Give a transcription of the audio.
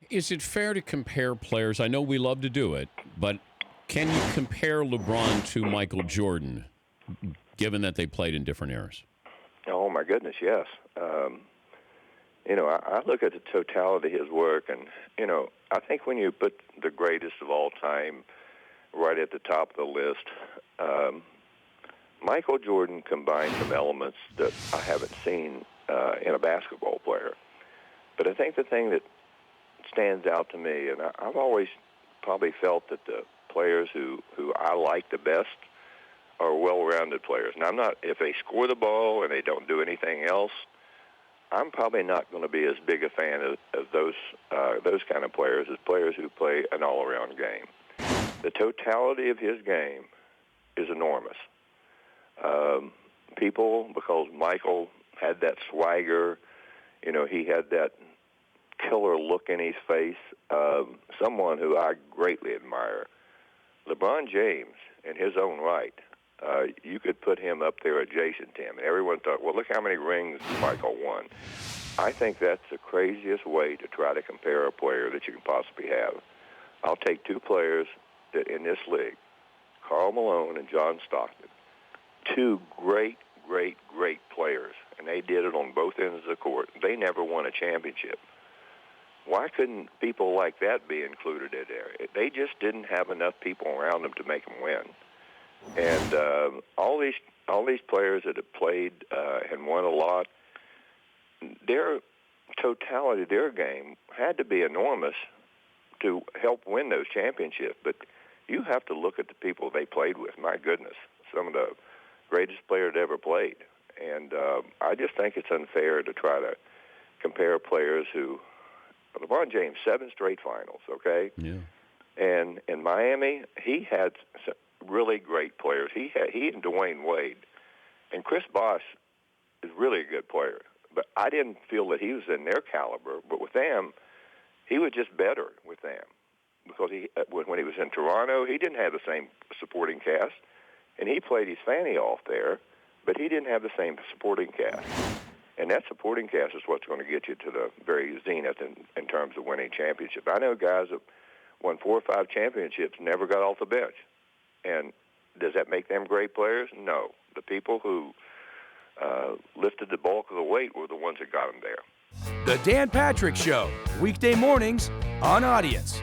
Is it fair to compare players? I know we love to do it, but can you compare LeBron to Michael Jordan, given that they played in different eras? Oh, my goodness, yes. I look at the totality of his work, and, I think when you put the greatest of all time right at the top of the list, Michael Jordan combined some elements that I haven't seen in a basketball player. But I think the thing that stands out to me, and I've always probably felt that the players who I like the best are well-rounded players. Now, if they score the ball and they don't do anything else, I'm probably not going to be as big a fan of those kind of players as players who play an all-around game. The totality of his game is enormous. Because Michael had that swagger, he had that killer look in his face, someone who I greatly admire. LeBron James, in his own right, you could put him up there adjacent to him. And everyone thought, well, look how many rings Michael won. I think that's the craziest way to try to compare a player that you can possibly have. I'll take two players that in this league, Karl Malone and John Stockton, two great players, and they did it on both ends of the court. They never won a championship. Why couldn't people like that be included in there? They just didn't have enough people around them to make them win. And all these players that have played and won a lot, their totality, their game had to be enormous to help win those championships. But you have to look at the people they played with. My goodness, some of the greatest players that ever played. And I just think it's unfair to try to compare players who, LeBron James, 7 straight finals, okay? Yeah. And in Miami, he had some really great players. He and Dwayne Wade. And Chris Bosh is really a good player. But I didn't feel that he was in their caliber. But with them, he was just better with them. Because when he was in Toronto, he didn't have the same supporting cast. And he played his fanny off there, but he didn't have the same supporting cast. And that supporting cast is what's going to get you to the very zenith in terms of winning championships. I know guys that won 4 or 5 championships never got off the bench. And does that make them great players? No. The people who lifted the bulk of the weight were the ones that got them there. The Dan Patrick Show, weekday mornings on Audience.